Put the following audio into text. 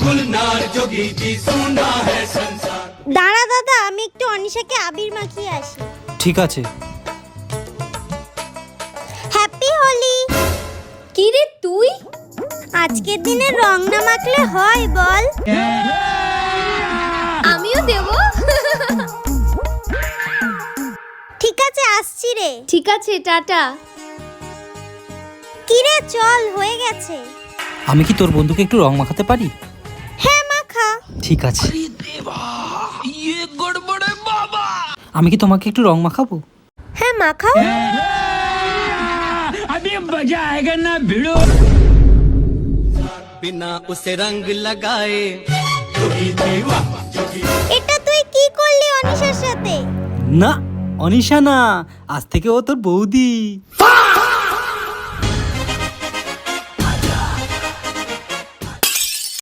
गुलनार जोगी जी सुना है संसार। দাঁড়া দাদা, আমি একটু অনিশাকে আবির মাখিয়ে আসি। ঠিক আছে। হ্যাপি হোলি। কি রে তুই? আজকের দিনে রং না মাখলে হয় বল? আমিও দেব। ঠিক আছে, আসছি রে। ঠিক আছে, টাটা। কি রে, চল, হয়ে গেছে। আমি কি তোর বন্ধুকে একটু রং মাখাতে পারি? হ্যাঁ, মাখা। ঠিক আছে। আমি কি তোমাকে একটু রং মাখাবো? হ্যাঁ, মাখাও। अभी मजा आएगा ना भिड़ो। बिना उसे रंग लगाए। এটা তুই কি করলি অনিশার সাথে? না, অনিশা না, আজ থেকে ও তোর বৌদি।